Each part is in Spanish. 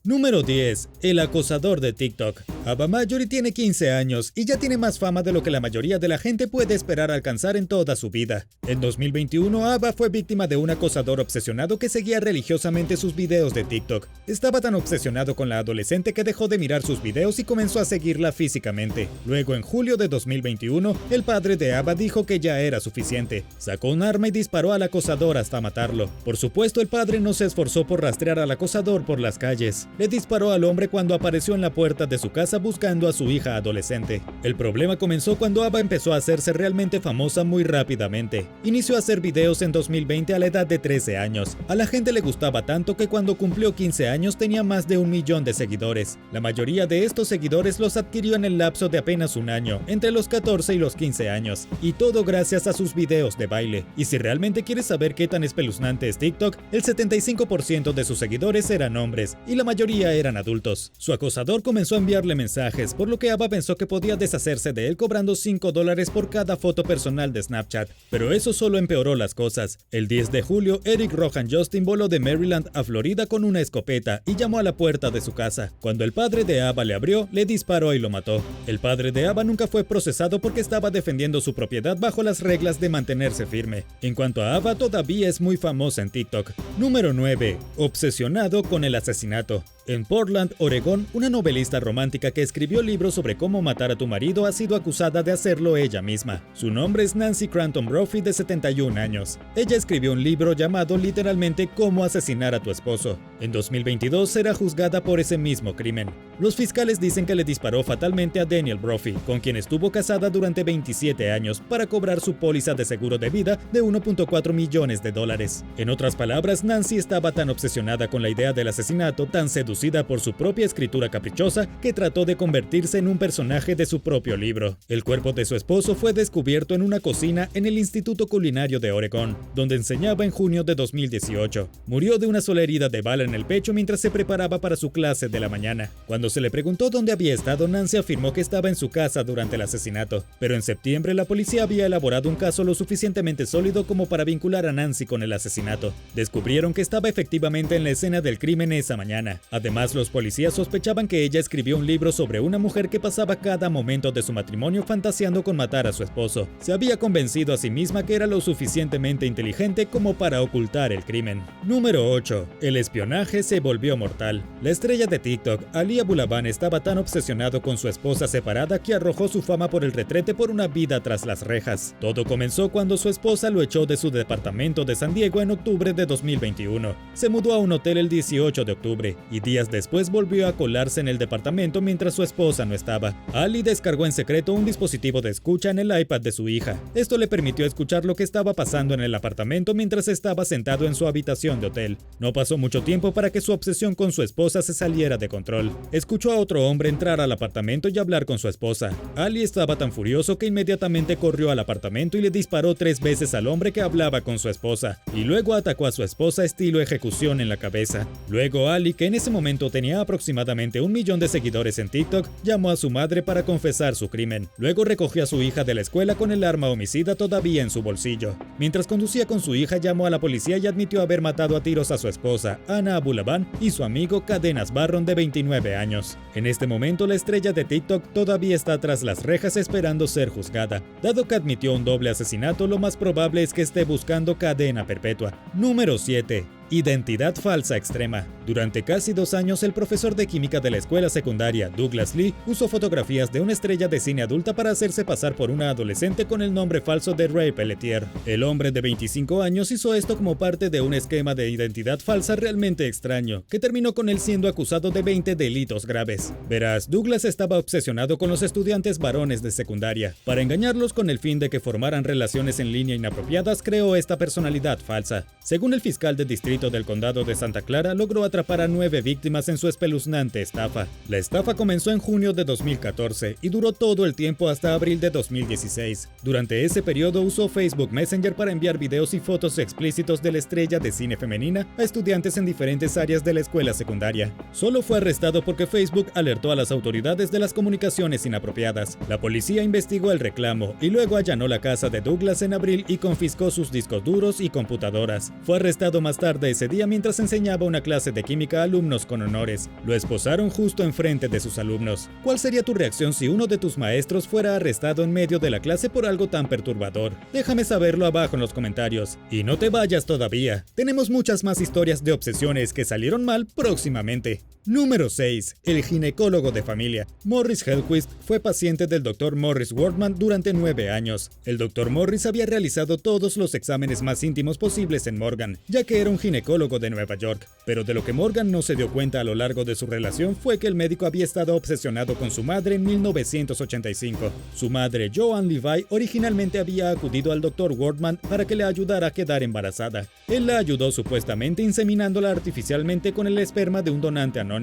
Número 10. El acosador de TikTok. Ava Majory tiene 15 años y ya tiene más fama de lo que la mayoría de la gente puede esperar alcanzar en toda su vida. En 2021, Ava fue víctima de un acosador obsesionado que seguía religiosamente sus videos de TikTok. Estaba tan obsesionado con la adolescente que dejó de mirar sus videos y comenzó a seguirla físicamente. Luego, en julio de 2021, el padre de Ava dijo que ya era suficiente. Sacó un arma y disparó al acosador hasta matarlo. Por supuesto, el padre no se esforzó por rastrear al acosador por las calles. Le disparó al hombre cuando apareció en la puerta de su casa buscando a su hija adolescente. El problema comenzó cuando Ava empezó a hacerse realmente famosa muy rápidamente. Inició a hacer videos en 2020 a la edad de 13 años. A la gente le gustaba tanto que cuando cumplió 15 años tenía más de 1 millón de seguidores. La mayoría de estos seguidores los adquirió en el lapso de apenas un año, entre los 14 y los 15 años. Y todo gracias a sus videos de baile. Y si realmente quieres saber qué tan espeluznante es TikTok, el 75% de sus seguidores eran hombres, y la mayoría eran adultos. Su acosador comenzó a enviarle mensajes, por lo que Ava pensó que podía deshacerse de él cobrando $5 por cada foto personal de Snapchat. Pero eso solo empeoró las cosas. El 10 de julio, Eric Rohan Justin voló de Maryland a Florida con una escopeta y llamó a la puerta de su casa. Cuando el padre de Ava le abrió, le disparó y lo mató. El padre de Ava nunca fue procesado porque estaba defendiendo su propiedad bajo las reglas de mantenerse firme. En cuanto a Ava, todavía es muy famosa en TikTok. Número 9. Obsesionado con el asesinato. En Portland, Oregón, una novelista romántica que escribió libros sobre cómo matar a tu marido ha sido acusada de hacerlo ella misma. Su nombre es Nancy Cranton Brophy, de 71 años. Ella escribió un libro llamado literalmente Cómo asesinar a tu esposo. En 2022 será juzgada por ese mismo crimen. Los fiscales dicen que le disparó fatalmente a Daniel Brophy, con quien estuvo casada durante 27 años, para cobrar su póliza de seguro de vida de $1.4 millones. En otras palabras, Nancy estaba tan obsesionada con la idea del asesinato, tan seducida por su propia escritura caprichosa, que trató de convertirse en un personaje de su propio libro. El cuerpo de su esposo fue descubierto en una cocina en el Instituto Culinario de Oregón, donde enseñaba en junio de 2018. Murió de una sola herida de bala en el pecho mientras se preparaba para su clase de la mañana. Cuando se le preguntó dónde había estado, Nancy afirmó que estaba en su casa durante el asesinato. Pero en septiembre la policía había elaborado un caso lo suficientemente sólido como para vincular a Nancy con el asesinato. Descubrieron que estaba efectivamente en la escena del crimen esa mañana. Además, los policías sospechaban que ella escribió un libro sobre una mujer que pasaba cada momento de su matrimonio fantaseando con matar a su esposo. Se había convencido a sí misma que era lo suficientemente inteligente como para ocultar el crimen. Número 8. El espionaje se volvió mortal. La estrella de TikTok, Ali Abulaban, estaba tan obsesionado con su esposa separada que arrojó su fama por el retrete por una vida tras las rejas. Todo comenzó cuando su esposa lo echó de su departamento de San Diego en octubre de 2021. Se mudó a un hotel el 18 de octubre y días después volvió a colarse en el departamento mientras su esposa no estaba. Ali descargó en secreto un dispositivo de escucha en el iPad de su hija. Esto le permitió escuchar lo que estaba pasando en el apartamento mientras estaba sentado en su habitación de hotel. No pasó mucho tiempo para que su obsesión con su esposa se saliera de control. Escuchó a otro hombre entrar al apartamento y hablar con su esposa. Ali estaba tan furioso que inmediatamente corrió al apartamento y le disparó 3 veces al hombre que hablaba con su esposa, y luego atacó a su esposa estilo ejecución en la cabeza. Luego Ali, que en ese momento tenía aproximadamente 1 millón de seguidores en TikTok, llamó a su madre para confesar su crimen. Luego recogió a su hija de la escuela con el arma homicida todavía en su bolsillo. Mientras conducía con su hija, llamó a la policía y admitió haber matado a tiros a su esposa, Ana Abulaban, y su amigo Cadenas Barron, de 29 años. En este momento, la estrella de TikTok todavía está tras las rejas esperando ser juzgada. Dado que admitió un doble asesinato, lo más probable es que esté buscando cadena perpetua. Número 7. Identidad falsa extrema. Durante casi 2 años, el profesor de química de la escuela secundaria, Douglas Lee, usó fotografías de una estrella de cine adulta para hacerse pasar por una adolescente con el nombre falso de Ray Pelletier. El hombre de 25 años hizo esto como parte de un esquema de identidad falsa realmente extraño, que terminó con él siendo acusado de 20 delitos graves. Verás, Douglas estaba obsesionado con los estudiantes varones de secundaria. Para engañarlos con el fin de que formaran relaciones en línea inapropiadas, creó esta personalidad falsa. Según el fiscal del distrito del condado de Santa Clara, logró atrapar a 9 víctimas en su espeluznante estafa. La estafa comenzó en junio de 2014 y duró todo el tiempo hasta abril de 2016. Durante ese periodo usó Facebook Messenger para enviar videos y fotos explícitos de la estrella de cine femenina a estudiantes en diferentes áreas de la escuela secundaria. Solo fue arrestado porque Facebook alertó a las autoridades de las comunicaciones inapropiadas. La policía investigó el reclamo y luego allanó la casa de Douglas en abril y confiscó sus discos duros y computadoras. Fue arrestado más tarde ese día mientras enseñaba una clase de de química a alumnos con honores. Lo esposaron justo enfrente de sus alumnos. ¿Cuál sería tu reacción si uno de tus maestros fuera arrestado en medio de la clase por algo tan perturbador? Déjame saberlo abajo en los comentarios. Y no te vayas todavía. Tenemos muchas más historias de obsesiones que salieron mal próximamente. Número 6. El ginecólogo de familia. Morris Hellquist fue paciente del Dr. Morris Wortman durante 9 años. El Dr. Morris había realizado todos los exámenes más íntimos posibles en Morgan, ya que era un ginecólogo de Nueva York. Pero de lo que Morgan no se dio cuenta a lo largo de su relación fue que el médico había estado obsesionado con su madre en 1985. Su madre, Joan Levi, originalmente había acudido al Dr. Wortman para que le ayudara a quedar embarazada. Él la ayudó supuestamente inseminándola artificialmente con el esperma de un donante anónimo.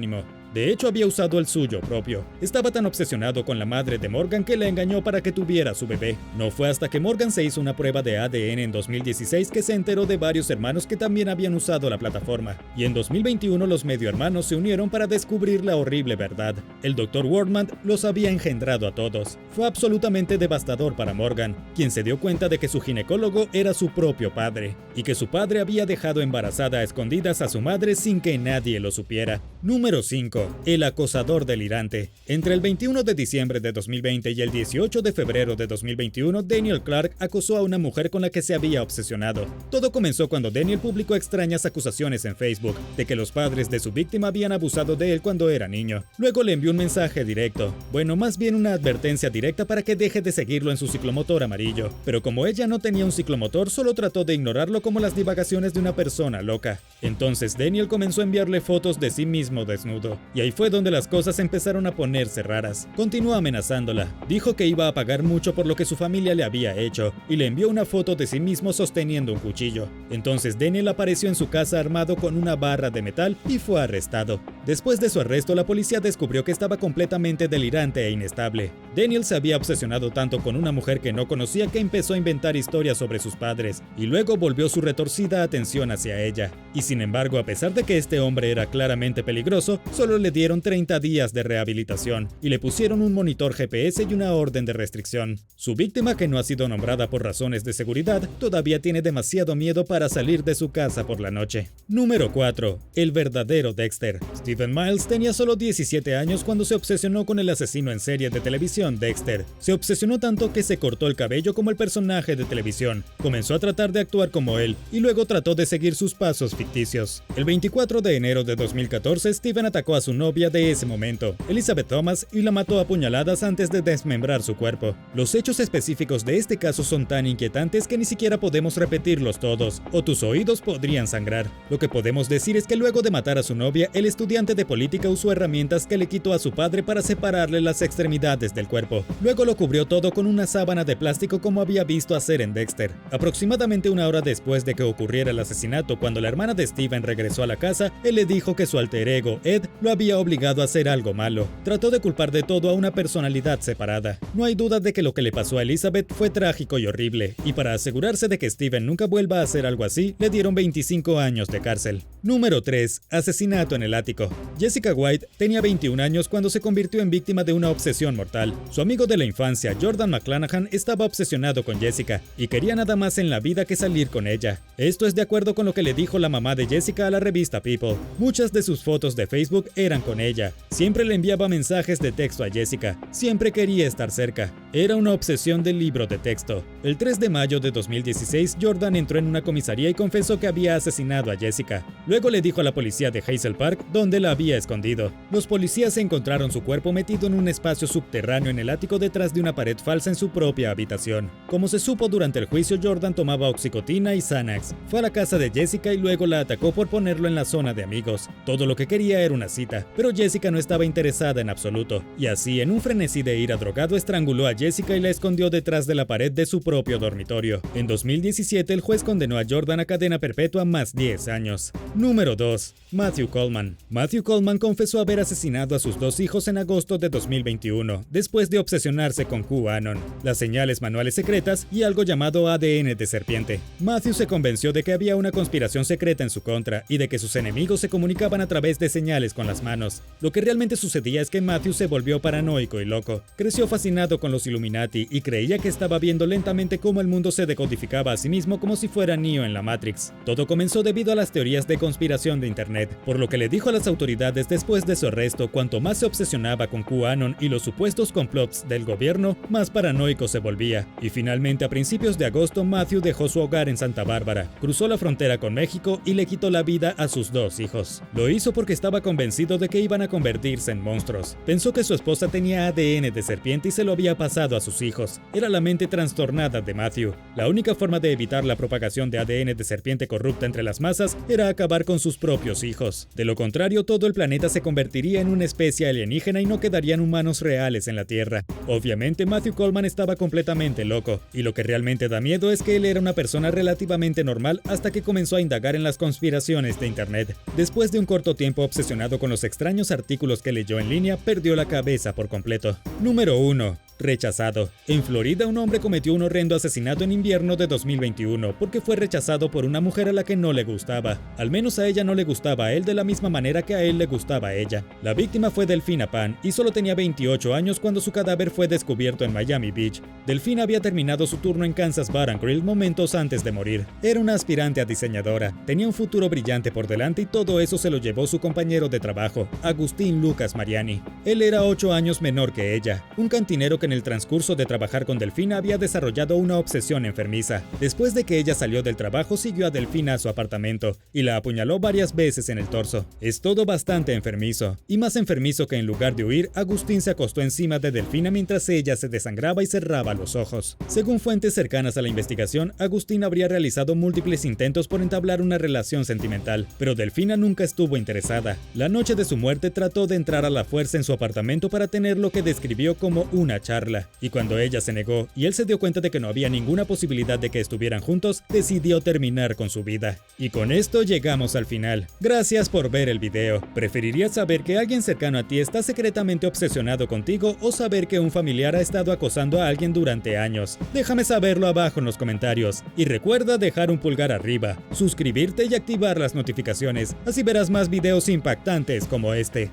De hecho, había usado el suyo propio. Estaba tan obsesionado con la madre de Morgan que la engañó para que tuviera su bebé. No fue hasta que Morgan se hizo una prueba de ADN en 2016 que se enteró de varios hermanos que también habían usado la plataforma. Y en 2021 los medio hermanos se unieron para descubrir la horrible verdad. El Dr. Wortman los había engendrado a todos. Fue absolutamente devastador para Morgan, quien se dio cuenta de que su ginecólogo era su propio padre, y que su padre había dejado embarazada a escondidas a su madre sin que nadie lo supiera. Número 5. El acosador delirante. Entre el 21 de diciembre de 2020 y el 18 de febrero de 2021, Daniel Clark acosó a una mujer con la que se había obsesionado. Todo comenzó cuando Daniel publicó extrañas acusaciones en Facebook de que los padres de su víctima habían abusado de él cuando era niño. Luego le envió un mensaje directo, bueno, más bien una advertencia directa para que deje de seguirlo en su ciclomotor amarillo. Pero como ella no tenía un ciclomotor, solo trató de ignorarlo como las divagaciones de una persona loca. Entonces Daniel comenzó a enviarle fotos de sí mismo desnudo. Y ahí fue donde las cosas empezaron a ponerse raras. Continuó amenazándola. Dijo que iba a pagar mucho por lo que su familia le había hecho, y le envió una foto de sí mismo sosteniendo un cuchillo. Entonces Daniel apareció en su casa armado con una barra de metal y fue arrestado. Después de su arresto, la policía descubrió que estaba completamente delirante e inestable. Daniel se había obsesionado tanto con una mujer que no conocía que empezó a inventar historias sobre sus padres, y luego volvió su retorcida atención hacia ella. Y sin embargo, a pesar de que este hombre era claramente peligroso, solo le dieron 30 días de rehabilitación y le pusieron un monitor GPS y una orden de restricción. Su víctima, que no ha sido nombrada por razones de seguridad, todavía tiene demasiado miedo para salir de su casa por la noche. Número 4. El verdadero Dexter. Stephen Miles tenía solo 17 años cuando se obsesionó con el asesino en serie de televisión Dexter. Se obsesionó tanto que se cortó el cabello como el personaje de televisión, comenzó a tratar de actuar como él y luego trató de seguir sus pasos ficticios. El 24 de enero de 2014, Stephen atacó a su novia de ese momento, Elizabeth Thomas, y la mató a puñaladas antes de desmembrar su cuerpo. Los hechos específicos de este caso son tan inquietantes que ni siquiera podemos repetirlos todos, o tus oídos podrían sangrar. Lo que podemos decir es que luego de matar a su novia, el estudiante de política usó herramientas que le quitó a su padre para separarle las extremidades del cuerpo. Luego lo cubrió todo con una sábana de plástico como había visto hacer en Dexter. Aproximadamente una hora después de que ocurriera el asesinato, cuando la hermana de Stephen regresó a la casa, él le dijo que su alter ego, Ed, lo había obligado a hacer algo malo. Trató de culpar de todo a una personalidad separada. No hay duda de que lo que le pasó a Elizabeth fue trágico y horrible, y para asegurarse de que Stephen nunca vuelva a hacer algo así, le dieron 25 años de cárcel. Número 3. Asesinato en el ático. Jessica White tenía 21 años cuando se convirtió en víctima de una obsesión mortal. Su amigo de la infancia, Jordan McClanahan, estaba obsesionado con Jessica y quería nada más en la vida que salir con ella. Esto es de acuerdo con lo que le dijo la mamá de Jessica a la revista People. Muchas de sus fotos de Facebook eran con ella. Siempre le enviaba mensajes de texto a Jessica. Siempre quería estar cerca. Era una obsesión del libro de texto. El 3 de mayo de 2016, Jordan entró en una comisaría y confesó que había asesinado a Jessica. Luego le dijo a la policía de Hazel Park dónde la había escondido. Los policías encontraron su cuerpo metido en un espacio subterráneo en el ático detrás de una pared falsa en su propia habitación. Como se supo durante el juicio, Jordan tomaba oxicotina y Xanax. Fue a la casa de Jessica y luego la atacó por ponerlo en la zona de amigos. Todo lo que quería era una cita, pero Jessica no estaba interesada en absoluto, y así, en un frenesí de ira drogado, estranguló a Jessica y la escondió detrás de la pared de su propio dormitorio. En 2017, el juez condenó a Jordan a cadena perpetua más 10 años. Número 2. Matthew Coleman. Matthew Coleman confesó haber asesinado a sus 2 hijos en agosto de 2021, después de obsesionarse con QAnon, las señales manuales secretas y algo llamado ADN de serpiente. Matthew se convenció de que había una conspiración secreta en su contra y de que sus enemigos se comunicaban a través de señales con las manos. Lo que realmente sucedía es que Matthew se volvió paranoico y loco. Creció fascinado con los Illuminati y creía que estaba viendo lentamente exactamente cómo el mundo se decodificaba a sí mismo como si fuera Neo en la Matrix. Todo comenzó debido a las teorías de conspiración de Internet, por lo que le dijo a las autoridades después de su arresto: cuanto más se obsesionaba con QAnon y los supuestos complots del gobierno, más paranoico se volvía. Y finalmente, a principios de agosto, Matthew dejó su hogar en Santa Bárbara, cruzó la frontera con México y le quitó la vida a sus 2 hijos. Lo hizo porque estaba convencido de que iban a convertirse en monstruos. Pensó que su esposa tenía ADN de serpiente y se lo había pasado a sus hijos. Era la mente trastornada de Matthew. La única forma de evitar la propagación de ADN de serpiente corrupta entre las masas era acabar con sus propios hijos. De lo contrario, todo el planeta se convertiría en una especie alienígena y no quedarían humanos reales en la Tierra. Obviamente, Matthew Coleman estaba completamente loco, y lo que realmente da miedo es que él era una persona relativamente normal hasta que comenzó a indagar en las conspiraciones de Internet. Después de un corto tiempo obsesionado con los extraños artículos que leyó en línea, perdió la cabeza por completo. Número 1. Rechazado. En Florida, un hombre cometió un horrendo asesinato en invierno de 2021 porque fue rechazado por una mujer a la que no le gustaba. Al menos a ella no le gustaba a él de la misma manera que a él le gustaba a ella. La víctima fue Delphina Pan y solo tenía 28 años cuando su cadáver fue descubierto en Miami Beach. Delphina había terminado su turno en Kansas Bar and Grill momentos antes de morir. Era una aspirante a diseñadora, tenía un futuro brillante por delante y todo eso se lo llevó su compañero de trabajo, Agustín Lucas Mariani. Él era 8 años menor que ella, un cantinero que en el transcurso de trabajar con Delphina había desarrollado una obsesión enfermiza. Después de que ella salió del trabajo, siguió a Delphina a su apartamento y la apuñaló varias veces en el torso. Es todo bastante enfermizo, y más enfermizo que en lugar de huir, Agustín se acostó encima de Delphina mientras ella se desangraba y cerraba los ojos. Según fuentes cercanas a la investigación, Agustín habría realizado múltiples intentos por entablar una relación sentimental, pero Delphina nunca estuvo interesada. La noche de su muerte trató de entrar a la fuerza en su apartamento para tener lo que describió como una charla. Y cuando ella se negó y él se dio cuenta de que no había ninguna posibilidad de que estuvieran juntos, decidió terminar con su vida. Y con esto llegamos al final. Gracias por ver el video. ¿Preferirías saber que alguien cercano a ti está secretamente obsesionado contigo o saber que un familiar ha estado acosando a alguien durante años? Déjame saberlo abajo en los comentarios. Y recuerda dejar un pulgar arriba, suscribirte y activar las notificaciones. Así verás más videos impactantes como este.